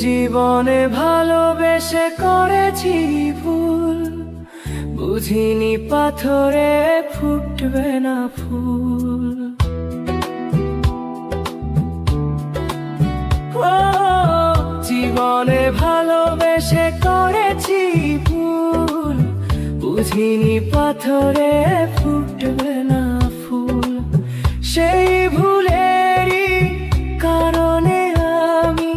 জীবনে ভালোবেসে করেছি ভুল, বুঝিনি পাথরে ফুটবে না ফুল। ও জীবনে ভালোবেসে করেছি ভুল, বুঝিনি পাথরে ফুটবে না ফুল। সেই ভুলেরই কারণে আমি,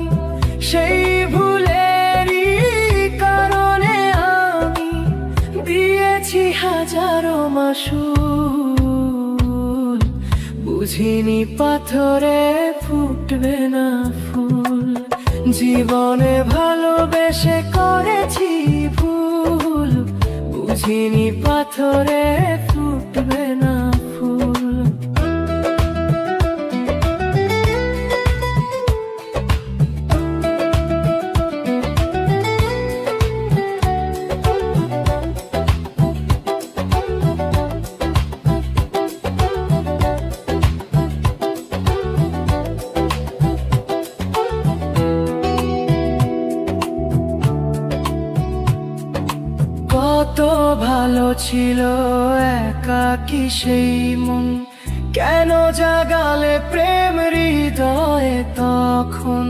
সেই ভুলেরই কারণে আমি দিয়েছি হাজারো মাসুল, বুঝিনি পাথরে ফুটবে না ফুল। জীবনে ভালোবেসে করেছি ভুল, বুঝিনি পাথরে ফুটবে না ফুল। কত ভালো ছিল একাকী সেই মন, কেন জাগালে প্রেম হৃদয়ে তখন।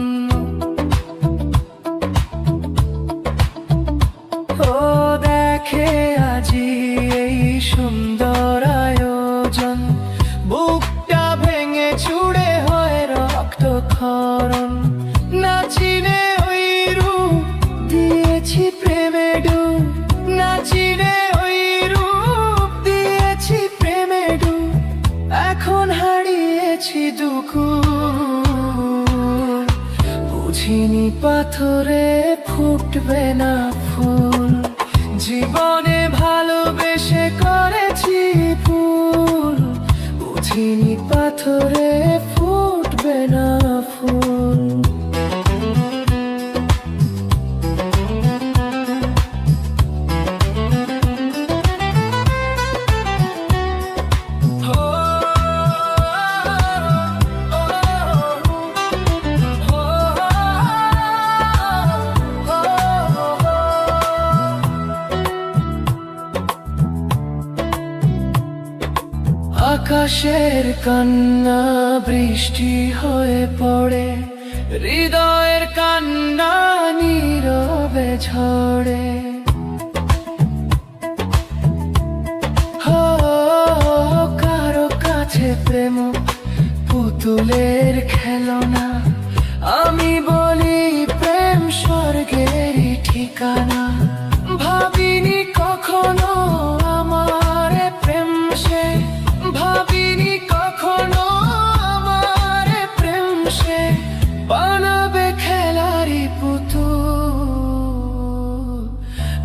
ও দেখে আজি এই সুন্দর আয়োজন, বুকটা ভেঙে চুড়ে হয় রক্তক্ষরণ। না চিনে ওই রূপ দিয়েছি প্রেমে ডুব, না চিনে ওই রূপ দিয়েছি প্রেমে ডুব। এখন হারিয়েছি দুকুল, বুঝিনি পাথরে ফুটবে না ফুল। জীবনে ভালোবেসে করেছি ভুল, বুঝিনি পাথরে ফুটবে না ফুল। আকাশের কান্না বৃষ্টি হয়ে পড়ে, হৃদয়ের কান্না নীরবে ঝরে। কারো কাছে প্রেম পুতুলের খেলনা, আমি বলি প্রেম স্বর্গেরই ঠিকানা। ভাবিনি কখনো আমার প্রেম সে, ভাবিনি কখনো আমার প্রেম সে বানাবে খেলারি পুতুল,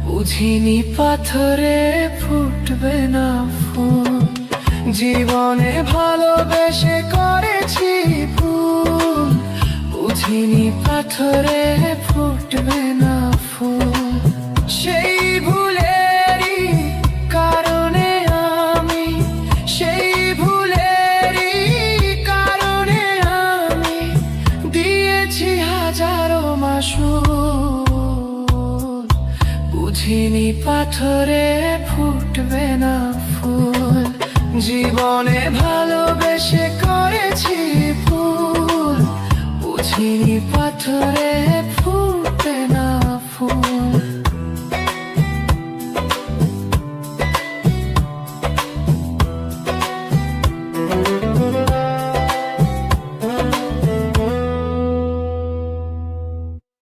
বুঝিনি পাথরে ফুটবে না ফুল। জীবনে ভালোবেসে করেছি ভুল, বুঝিনি পাথরে ফুটবে না ফুল। সেই ভুলেরই কারণে আমি, সেই ভুলেরই কারণে আমি দিয়েছি হাজারো মাসুল, বুঝিনি পাথরে ফুটবে না ফুল। জীবনে ভালোবেসে করেছি ভুল, বুঝিনি পাথরে